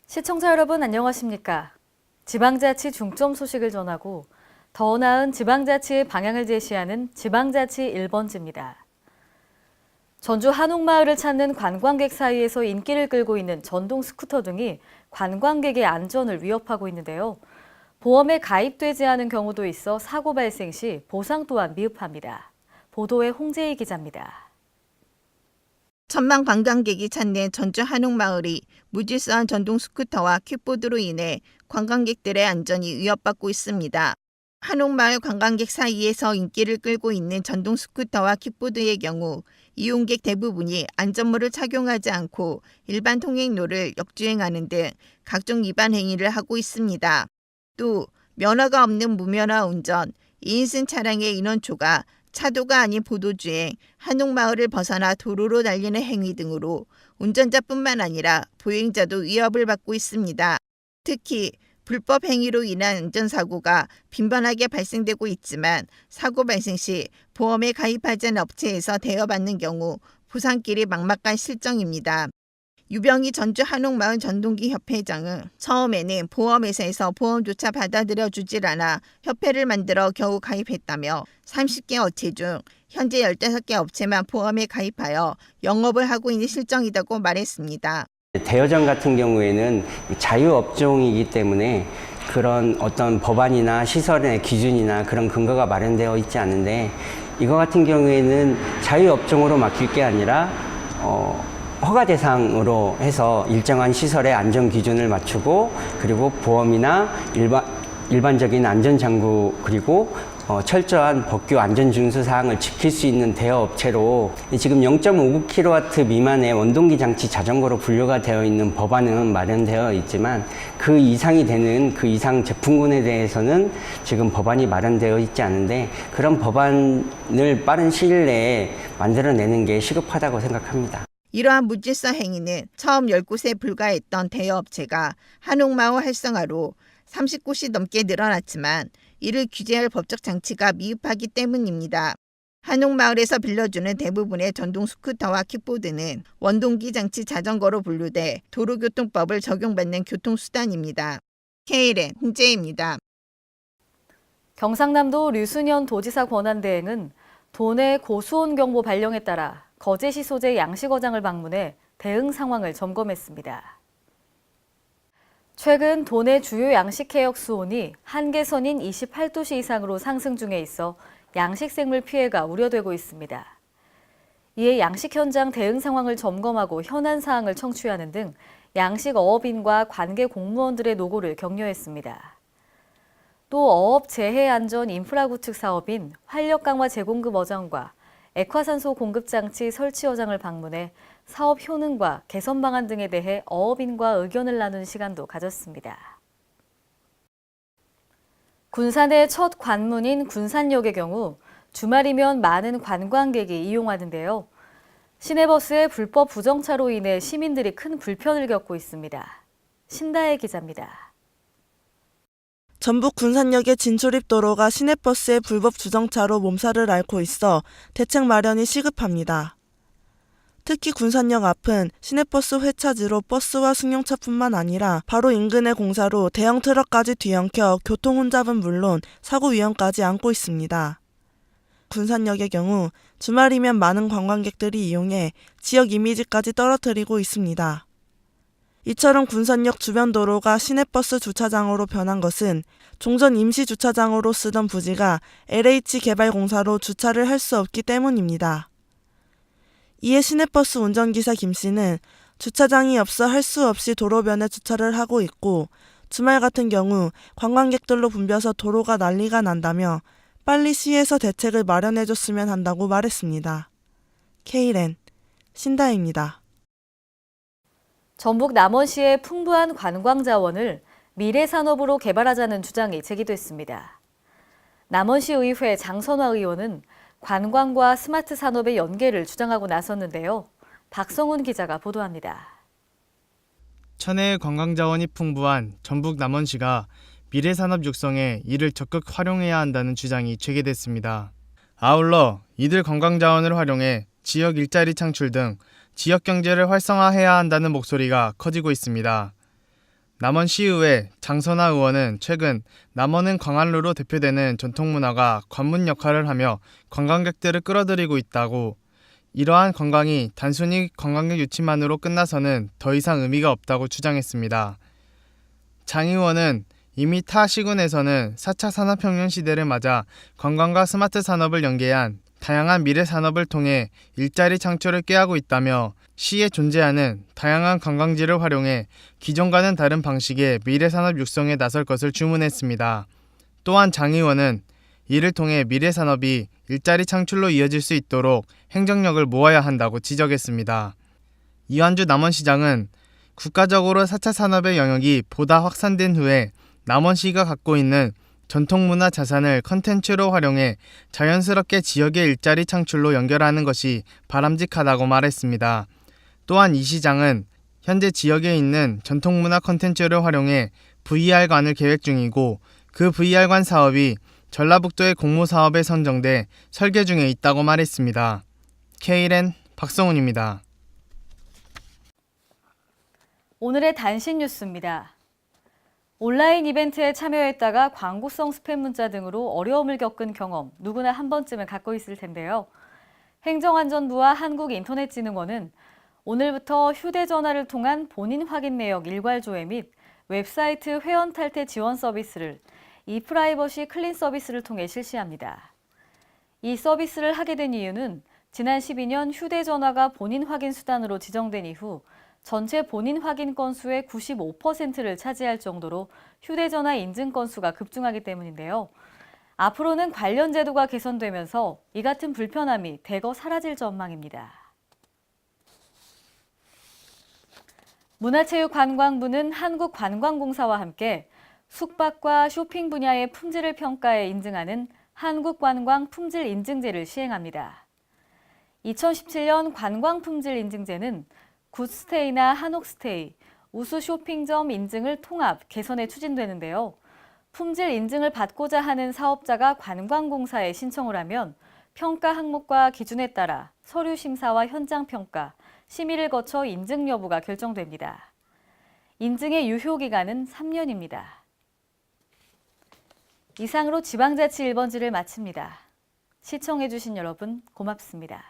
시청자 여러분 안녕하십니까? 지방자치 중점 소식을 전하고 더 나은 지방자치의 방향을 제시하는 지방자치 1번지입니다. 전주 한옥마을을 찾는 관광객 사이에서 인기를 끌고 있는 전동 스쿠터 등이 관광객의 안전을 위협하고 있는데요. 보험에 가입되지 않은 경우도 있어 사고 발생 시 보상 또한 미흡합니다. 보도에 홍재희 기자입니다. 천만 관광객이 찾는 전주 한옥마을이 무질서한 전동 스쿠터와 킥보드로 인해 관광객들의 안전이 위협받고 있습니다. 한옥마을 관광객 사이에서 인기를 끌고 있는 전동 스쿠터와 킥보드의 경우 이용객 대부분이 안전모를 착용하지 않고 일반 통행로를 역주행하는 등 각종 위반 행위를 하고 있습니다. 또 면허가 없는 무면허 운전, 2인승 차량의 인원초과, 차도가 아닌 보도주행, 한옥마을을 벗어나 도로로 달리는 행위 등으로 운전자뿐만 아니라 보행자도 위협을 받고 있습니다. 특히 불법 행위로 인한 안전사고가 빈번하게 발생되고 있지만 사고 발생 시 보험에 가입하지 않은 업체에서 대여받는 경우 보상길이 막막한 실정입니다. 유병희 전주 한옥마을 전동기 협회장은 처음에는 보험회사에서 보험조차 받아들여주질 않아 협회를 만들어 겨우 가입했다며 30개 업체 중 현재 15개 업체만 보험에 가입하여 영업을 하고 있는 실정이라고 말했습니다. 대여점 같은 경우에는 자유업종이기 때문에 그런 어떤 법안이나 시설의 기준이나 그런 근거가 마련되어 있지 않은데 이거 같은 경우에는 자유업종으로 맡길 게 아니라 허가 대상으로 해서 일정한 시설의 안전 기준을 맞추고 그리고 보험이나 일반적인 안전장구 그리고 철저한 법규 안전준수 사항을 지킬 수 있는 대여업체로 지금 0.59kW 미만의 원동기 장치 자전거로 분류가 되어 있는 법안은 마련되어 있지만 그 이상이 되는 그 이상 제품군에 대해서는 지금 법안이 마련되어 있지 않은데 그런 법안을 빠른 시일 내에 만들어내는 게 시급하다고 생각합니다. 이러한 무질서 행위는 처음 10곳에 불과했던 대여업체가 한옥마을 활성화로 30곳이 넘게 늘어났지만 이를 규제할 법적 장치가 미흡하기 때문입니다. 한옥마을에서 빌려주는 대부분의 전동 스쿠터와 킥보드는 원동기 장치 자전거로 분류돼 도로교통법을 적용받는 교통수단입니다. KLN 홍재희입니다. 경상남도 류순현 도지사 권한대행은 도내 고수온 경보 발령에 따라 거제시 소재 양식어장을 방문해 대응 상황을 점검했습니다. 최근 도내 주요 양식해역 수온이 한계선인 28도씨 이상으로 상승 중에 있어 양식생물 피해가 우려되고 있습니다. 이에 양식 현장 대응 상황을 점검하고 현안 사항을 청취하는 등 양식어업인과 관계 공무원들의 노고를 격려했습니다. 또 어업 재해 안전 인프라 구축 사업인 활력 강화 제공급 어장과 액화산소 공급 장치 설치 어장을 방문해 사업 효능과 개선 방안 등에 대해 어업인과 의견을 나눈 시간도 가졌습니다. 군산의 첫 관문인 군산역의 경우 주말이면 많은 관광객이 이용하는데요. 시내버스의 불법 부정차로 인해 시민들이 큰 불편을 겪고 있습니다. 신다혜 기자입니다. 전북 군산역의 진출입도로가 시내버스의 불법 주정차로 몸살을 앓고 있어 대책 마련이 시급합니다. 특히 군산역 앞은 시내버스 회차지로 버스와 승용차뿐만 아니라 바로 인근의 공사로 대형 트럭까지 뒤엉켜 교통 혼잡은 물론 사고 위험까지 안고 있습니다. 군산역의 경우 주말이면 많은 관광객들이 이용해 지역 이미지까지 떨어뜨리고 있습니다. 이처럼 군산역 주변 도로가 시내버스 주차장으로 변한 것은 종전 임시 주차장으로 쓰던 부지가 LH개발공사로 주차를 할 수 없기 때문입니다. 이에 시내버스 운전기사 김 씨는 주차장이 없어 할 수 없이 도로변에 주차를 하고 있고 주말 같은 경우 관광객들로 붐벼서 도로가 난리가 난다며 빨리 시에서 대책을 마련해줬으면 한다고 말했습니다. KLN 신다혜입니다. 전북 남원시의 풍부한 관광 자원을 미래 산업으로 개발하자는 주장이 제기됐습니다. 남원시 의회 장선화 의원은 관광과 스마트 산업의 연계를 주장하고 나섰는데요. 박성훈 기자가 보도합니다. 천혜의 관광자원이 풍부한 전북 남원시가 미래산업 육성에 이를 적극 활용해야 한다는 주장이 제기됐습니다. 아울러 이들 관광자원을 활용해 지역 일자리 창출 등 지역 경제를 활성화해야 한다는 목소리가 커지고 있습니다. 남원시의회 장선하 의원은 최근 남원은 광안루로 대표되는 전통문화가 관문 역할을 하며 관광객들을 끌어들이고 있다고, 이러한 관광이 단순히 관광객 유치만으로 끝나서는 더 이상 의미가 없다고 주장했습니다. 장 의원은 이미 타 시군에서는 4차 산업혁명 시대를 맞아 관광과 스마트 산업을 연계한 다양한 미래 산업을 통해 일자리 창출을 꾀하고 있다며, 시에 존재하는 다양한 관광지를 활용해 기존과는 다른 방식의 미래 산업 육성에 나설 것을 주문했습니다. 또한 장 의원은 이를 통해 미래 산업이 일자리 창출로 이어질 수 있도록 행정력을 모아야 한다고 지적했습니다. 이완주 남원시장은 국가적으로 4차 산업의 영역이 보다 확산된 후에 남원시가 갖고 있는 전통문화 자산을 컨텐츠로 활용해 자연스럽게 지역의 일자리 창출로 연결하는 것이 바람직하다고 말했습니다. 또한 이 시장은 현재 지역에 있는 전통문화 컨텐츠를 활용해 VR관을 계획 중이고, 그 VR관 사업이 전라북도의 공모사업에 선정돼 설계 중에 있다고 말했습니다. KLN 박성훈입니다. 오늘의 단신 뉴스입니다. 온라인 이벤트에 참여했다가 광고성 스팸 문자 등으로 어려움을 겪은 경험 누구나 한 번쯤은 갖고 있을 텐데요. 행정안전부와 한국인터넷진흥원은 오늘부터 휴대전화를 통한 본인 확인 내역 일괄 조회 및 웹사이트 회원 탈퇴 지원 서비스를 이프라이버시 클린 서비스를 통해 실시합니다. 이 서비스를 하게 된 이유는 지난 12년 휴대전화가 본인 확인 수단으로 지정된 이후 전체 본인 확인 건수의 95%를 차지할 정도로 휴대전화 인증 건수가 급증하기 때문인데요. 앞으로는 관련 제도가 개선되면서 이 같은 불편함이 대거 사라질 전망입니다. 문화체육관광부는 한국관광공사와 함께 숙박과 쇼핑 분야의 품질을 평가해 인증하는 한국관광 품질 인증제를 시행합니다. 2017년 관광품질 인증제는 굿스테이나 한옥스테이, 우수 쇼핑점 인증을 통합 개선해 추진되는데요. 품질 인증을 받고자 하는 사업자가 관광공사에 신청을 하면 평가 항목과 기준에 따라 서류 심사와 현장 평가, 심의를 거쳐 인증 여부가 결정됩니다. 인증의 유효 기간은 3년입니다. 이상으로 지방자치 1번지를 마칩니다. 시청해주신 여러분 고맙습니다.